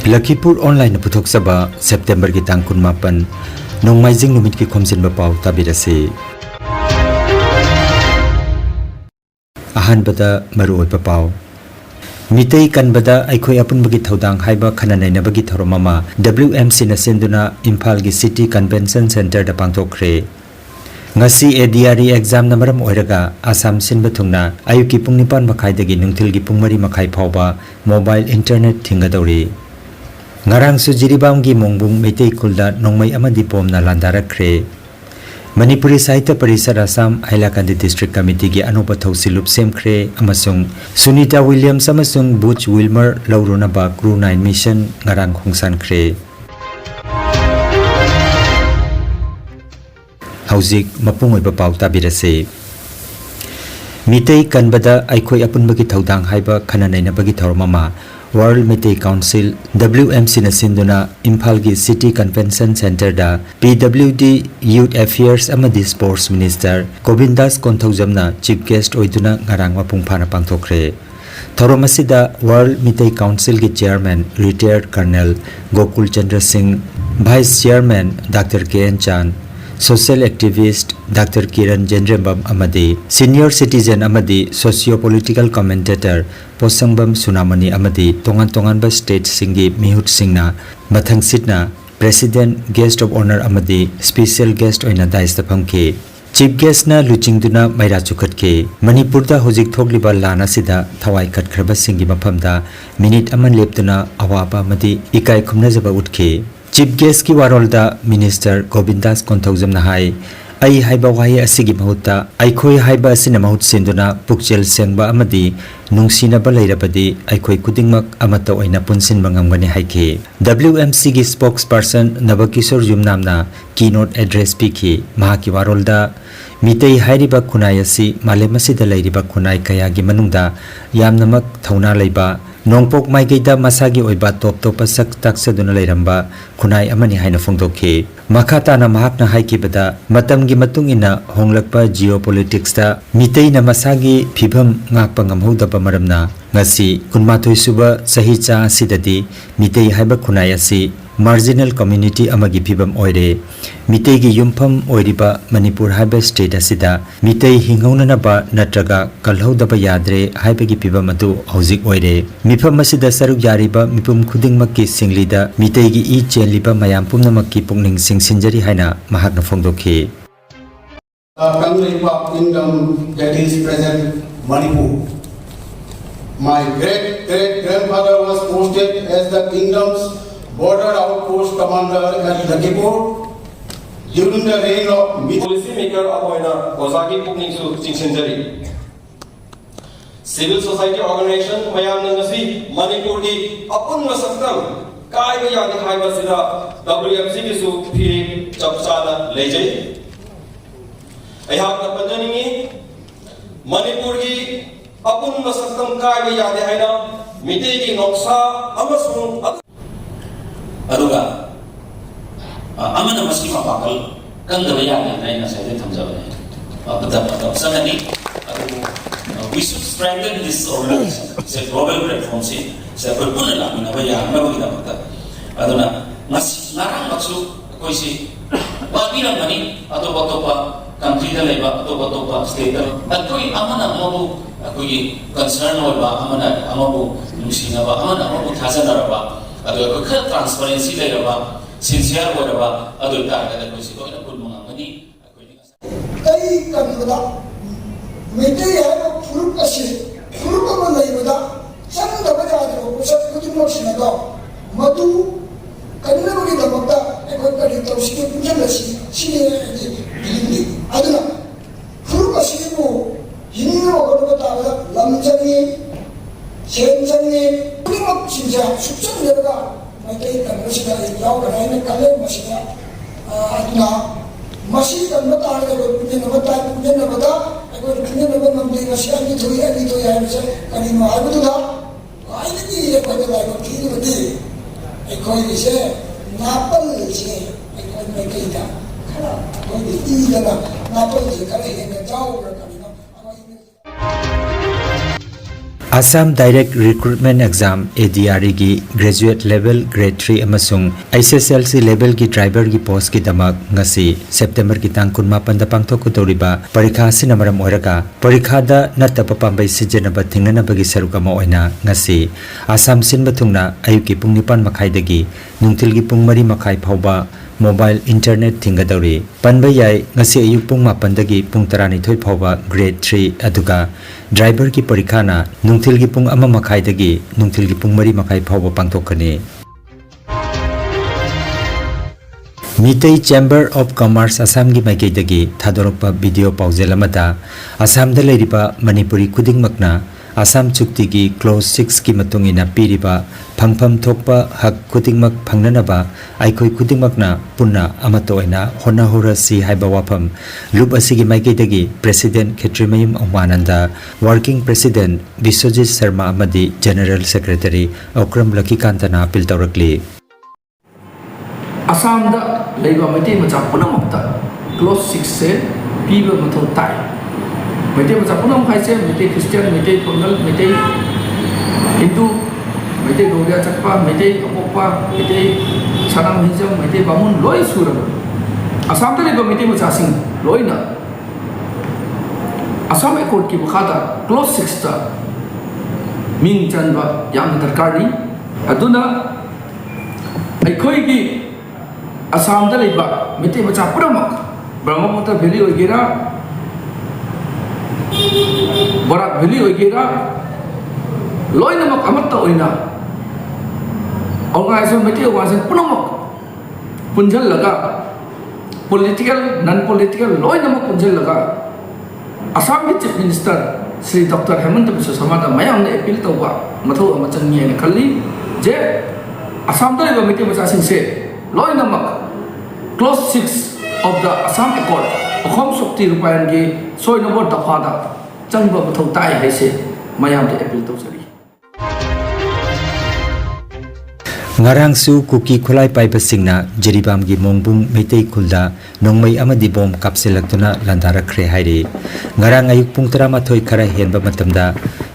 Lakhipuronline puthok saba September ki tang 18 nongmaijing numit ki Khomjinba Pao tabirase. Ahanbada maru oipa pao. Mitei kanbada aikhoi apunbagi thodang haiba khananainabagi thoromama WMC na senduna Imphal gi City Convention Center da pangthokre. Ngasi ADRE exam na maram oiraga Assam sinba thungna ayuki pung 9 makhai dagi nungthil gi pung 3 makhai phawba mobile internet thingadori. Ngarang su jiribam gi mongbung meitei kulda nongmai amadi pomna landarakre. Manipuri Sahitya Parisad Assam Hailakandi District Committee gi anopa thausilup semkre amasung Sunita Williams amasung Butch Wilmer lauruna ba Crew 9 mission ngarang khungsankre. Hauzik mapung oiba pau tabirase. Mitei kanbada aikhoi apunbagi thodang haiba khananainabagi thormama World Meitei Council WMC na sinduna Imphal gi City Convention Center da PWD Youth Affairs amadi Sports Minister Govindas Konthojamna Chief Guest oiduna ngarang mapung phana pangthokre. Thorom asida World Meitei Council gi Chairman Retired Colonel Gokul Chandra Singh, Vice Chairman Dr. K.N. Chan, Social Activist Dr. Kiran Jendrembam amadi Senior Citizen amadi Socio-Political Commentator Posangbam Sunamani amadi tongan ba state singi mihut singna mathang sitna President Guest of Honor amadi Special Guest oina daista phamke. Chief Guest na luchingduna maira chukhatke. Manipur da hojik thogliba lana sida thawai khatkraba singi maphamda minute aman leptuna awaba amadi ikai khumnajaba utke. Chief Guest ki warolda Minister Govindas Konthojamna hai ai haiba wahi asigi mahutta aikhoi haiba asina mahut sinduna pukchel sengba amadi nungsina ba leirabadi aikhoi kudingmak amata oina punsin mangangani haike. WMC gi spokesperson Nabakishor Jumnamna keynote address piki mahaki warolda mitei hairiba khunai asi malemasida leiriba khunai kaya gi manungda yamnamak thauna leiba nongpok maigeida masagi oiba top sak taksaduna leiramba khunai amani haina phongdokhe. Makhata na mahakna haikibada matamgi matungina honglakpa geopolitics ta mitei na masagi phibam ngakpa ngamhodaba maramna ngasi kunmathoi suba sahi cha sidadi mitei haiba khunai asi marginal community amagi phibam oire. Mitei gi yumpham oiriba Manipur haiba state asida mitei hingaunana ba natraga kalhodaba yadre haiba gi phibam adu hojik oire. Mifam asida saruk yariba mipum khudingmakki singlida mitei gi I chenliba mayam pumnamakki pungning singsinjari haina mahakna phongdokhe. Country of kingdom that is present Manipur. My great grandfather was posted as the kingdom's border outpost commander at Lakhipur during the reign of policy maker Apoina Ozaki Pukning Singsinjari. Civil society organization Mayam Nangasi Manipur di Apun Masakam Kai Yadi Haibasida WMC Gisu P. Chapsana Leje. I have the Pajanini Manipur di Apun Masakam Kai Yadi Haina Mitegi Noksa Amasung aduga amana masi mapakal kandaba yaga naina saide thamjabane abada sanani we should strengthen this organization se global platform se purpuna lamina ba ya na bagina mata aduna masi narang maksu koisi wabira mani atopa country da leba atopa state da koi amana mabu koi concern ba amana amabu lusina ba amana amabu thajana ba ado ka transparency leiraba sincere oraba ado targa da koisi ko na kulmunga mani kai kanada metei ha furuk ase furuk ma leibada sanda ba ja ko kusat kudimo sinaga madu kanna ro da makta ekon ka ri tawsike punjala si sine dilindi aduna furuk ase ko hinno ko ko ta lamjani senjani mak sinja subsan daga mai kan masida yaw kana ne kale masida aduna masih kan mata ada punya nama agar punya nama nampai masih ada tu ya macam kali mau apa tu dah ini ni apa tu dah kini betul ekor ini se napal se ekor mereka ida kalau ekor ini ida napal se kalau ini jauh berkali Assam Direct Recruitment Exam ADRE gi Graduate Level Grade 3 amasung ISSLC Level gi Driver gi post ki damak ngasi September ki tang 18 da pangthok toriba parikha sina maram oiraga parikha da natapa pambai sijenaba thingnana bagi saruka ma oina ngasi Assam sin bathungna ayuki pung 9 makhai dagi nungtil gi pung 3 makhai phauba mobile internet thingadori panba yai ngasi ayuk pung 9 dagi pung 12 phauba grade 3 aduga driver ki parikha na nungtil gi pung 1 makhai dagi nungtil gi pung 3 makhai phauba pangthokani Mitei Chamber of Commerce Assam gi maikei dagi thadorokpa video pauzelamada Assam da leiriba Manipuri khudingmakna Assam chukti gi clause 6 ki matungina piriba phangpham thokpa hak khudingmak phangnanaba aikoi khudingmakna punna amatoina hona horasi haiba wafam lup asigi maikei dagi President Khetrimayum Omananda Working President Biswajit Sharma amadi General Secretary Okram Lakhikantana appeal tawrakli Assam da leiba mate macha punamakta clause 6 se piba mathau tai mate macha punam khai se mate Christian mate Pongal mate Hindu mate Gaudiya chakpa mate Apokpa mate Sanam Hinjam mate Bamun loi suram Assam da leiba mate macha sing loi na Assam Accord ki bukhada clause 6 ta ming chanba yam darkar ni aduna aikoi ki Assam da leiba mite macha puramak Brahmaputra Valley oigera Barak Valley oigera loinamak amatta oina organization mite organization punamak punjal laga political non political loinamak punjal laga Assam ki Chief Minister Sri Dr. Hemanta Biswa Sarma da mayam ne appeal tawba mathau ama changi ne khalli je Assam da leiba mite macha sing se loinamak Clause 6 of the Assam Accord, Khom Shakti Rupayan gi soy number dafada changba mathau tai haise mayam de appeal tawsari Ngarang su kuki khulai paiba singna Jiribam gi mongbung meitei khulda nongmai amadi bom kapselaktuna landarakre hairi ngarang ayuk pung 13 khara henba matamda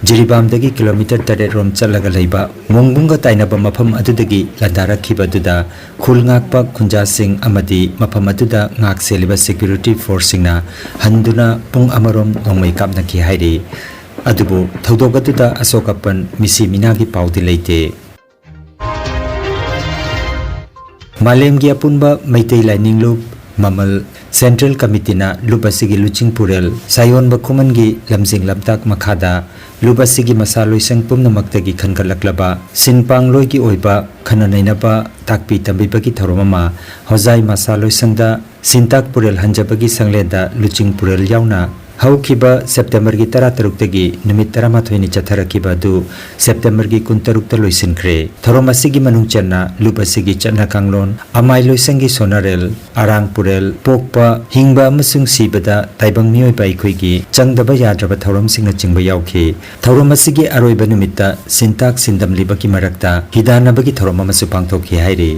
Jiribam dagi kilometer 3 rom chalaga leiba mongbunga tainaba mafam adudagi landarakhiba duda khulngakpa khunja sing amadi mafam aduda ngak seliba security force singna handuna pung amarom nongmai kapna ki hairi adubu thodogatuda asokapan misi minagi paudi leite Malemgi apunba Maitai Lining Loop Mamal Central Committee na Lupasigi Luching Purel Sayon Bakuman gi Lamjing Lamtak Makhada Lupasigi Masaloi Sang Pumnamaktagi Khankalaklaba Sinpang Loi gi oiba Khananainaba Takpi Tambibagi Tharomama Hozai Masaloi Sangda Sintak Purel Hanjabagi Sangleda Luching Purel Yauna Haukiba September gi 13 tagi numit 13 ni chatharakiba du September gi 16 ta loisinkhre Thoromasigi manungchanna lupasigi chana kanglon amai loisangi sonarel arang purel pokpa hingba amasung sibada taibang mioi bai khoigi changdaba yadraba thorom singna chingba yaukhi Thoromasigi aroiba numitta sintak sindam libaki marakta hidanabagi thoroma masu pangthokhi hairi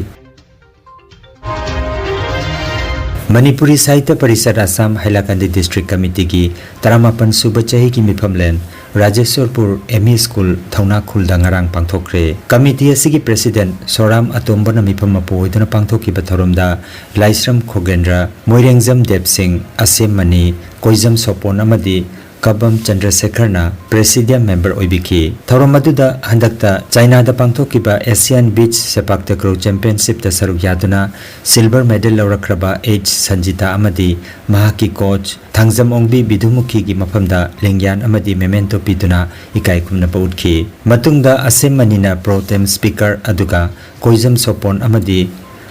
Manipuri Sahitya Parishad Assam Hailakandi District Committee ki 18 suba chahi ki mifamlen Rajeshwarpur ME School Thauna Khulda ngarang pangthokre committee asigi president Soram Atombana mifam apoidana pangthokki batharomda Laisram Khogendra Moirengjam Dev Singh Asem Mani Koizam Sopon amadi Kabam Chandrasekharna Presidium member oibiki Thoromaduda handakta China da pangthokiba Asian Beach Sepak Takraw Championship ta saruk yaduna silver medal lawrakraba H Sanjita amadi mahaki coach Thangjam Ongbi Bidumukhi gi mafamda lengyan amadi memento piduna ikai kumna paudki matungda Asem Manina pro tem speaker aduga Koizam Sopon amadi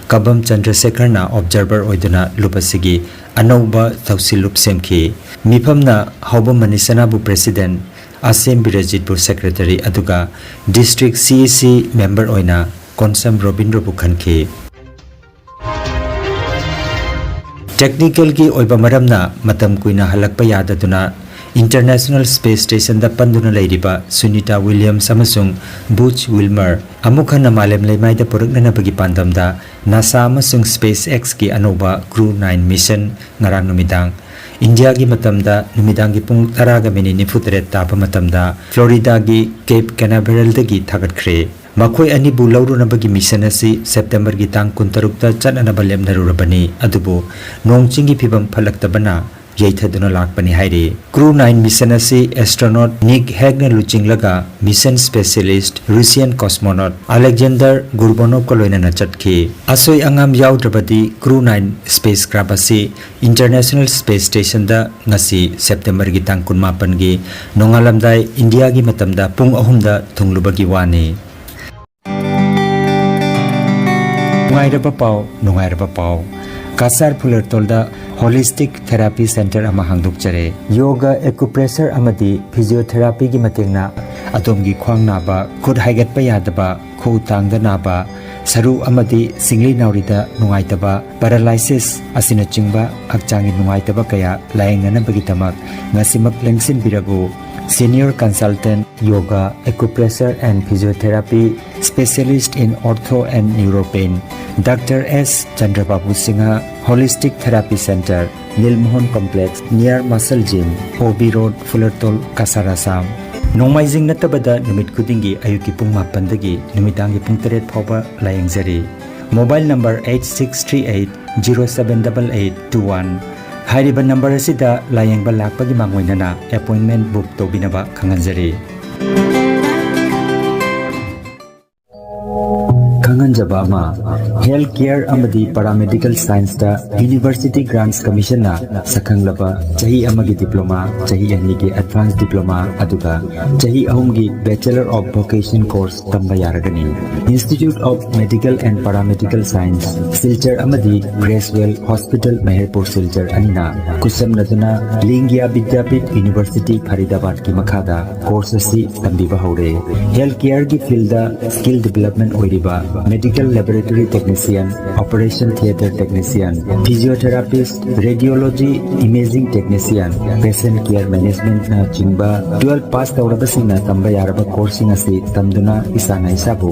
Kabam Chandrasekharna observer oiduna lupasigi anauba thausilup semki mifamna hauba manisanabu president Asem Birajitpur secretary aduga district CEC member oina Konsam Robindra Bukhanki technical ki oiba maramna matam kuina halakpa yadaduna International Space Station da panduna leiriba Sunita Williams amasung Butch Wilmer amuk hana malem leimaida purukna bagi pandamda NASA amasung SpaceX ki anoba Crew 9 mission ngarang numidang India gi matamda numidang gi pung 10:49 taba matamda Florida gi Cape Canaveral dagi thagatkre Makoi ani bu lauruna bagi mission asi September gi tang 16 ta chanana balem narurabani adubu nongchingi phibam phalaktabana yaithaduna lakpani haire Crew 9 mission asi astronaut Nick Hague luchinglaga mission specialist Russian cosmonaut Alexander Gurbonov ko loina chatki asoi angam yaudrabadi Crew 9 spacecraft asi International Space Station da ngasi September gi tang 18 gi nongalamdai India gi matamda pung 3 da thunglubagi wani Nungairaba Pao Kasar Pulertolda Holistic Therapy Center ama hangdukjare Yoga Acupressure amadi Physiotherapy gi matengna atomgi khwang naba khud haigatpa yadaba khu tangda naba saru amadi singli naurida nungaitaba paralysis asina chingba akchangi nungaitaba kaya laengana bagitamak ngasimak lengsin biragu Senior Consultant Yoga Acupressure and Physiotherapy Specialist in Ortho and Neuropain Dr. S. Chandrababu Singha Holistic Therapy Center Nilmohon Complex near Muscle Gym OB Road Fullertol Kasarasam Nomaizing natabada numit kudingi ayuki pung mapandagi numitangi pung 3 phoba layengzari Mobile number 8638078821 Hairiba number asida layengba lakpagi mangwainana appointment book tobinaba khanganjari Khanganjaba ama healthcare amadi paramedical science da University Grants Commission na sakhanglaba chahi amagi diploma chahi anigi advanced diploma aduga chahi ahumgi bachelor of vocation course tamba yaragani Institute of Medical and Paramedical Science Silchar amadi Gracewell Hospital Meherpur Silchar anina kusam naduna Lingya Vidyapit University Faridabad ki makhada course asi tambiba hore healthcare ki field da skill development oiriba medical laboratory technician operation theater technician physiotherapist radiology imaging technician patient care management na chingba 12 pass tawrabasina tamba yaraba coursing asi tamduna isana isabu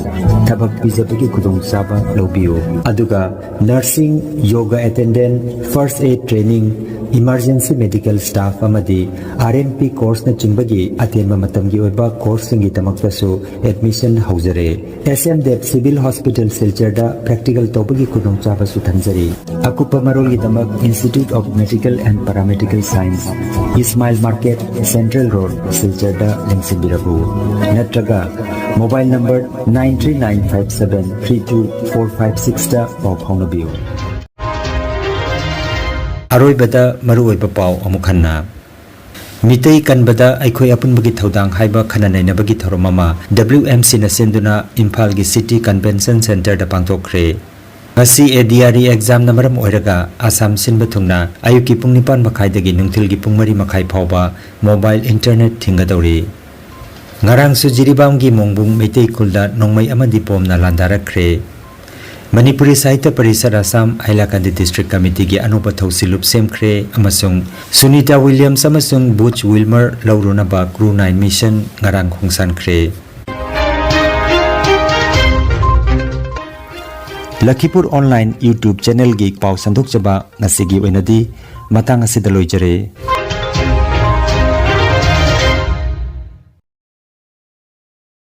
thabak pijabagi khudong saba lobiyo aduga nursing yoga attendant first aid training emergency medical staff amadi RNP course na chingba atenba matamgi oiba course singi tamaktasu admission haujare SMDEP civil hospital silcherda practical tobagi khudong chabasu thanjari akupa marol gi tamak Institute of Medical and Paramedical Science Ismail Market Central Road silcherda lengsinbirabu natraga mobile number 939573245 da pau phaunabiyo Aroibada maruoiba pau amukhanna Mitei kanbada aikhoi apunbagi thodang haiba khananainabagi thoromama WMC na senduna Imphal gi City Convention Center da pangtokre ngasi ADRE exam namaram oiraga Assam sinba thungna ayuki pung 9 makhai dagi nungthil gi pung 3 makhai phawba mobile internet thingadori ngarang su jiribam gi mongbung Mitei kulda nongmai amadi pomna landarakre Manipuri Sahitya Parishad Assam Hailakandi District Committee gi anupa thausilup semkhre amasung Sunita Williams amasung Butch Wilmer laurunaba Crew 9 mission ngarang khungsankhre Lakhipur online YouTube channel gi pau sandok chaba ngasigi oinadi matang asida loijare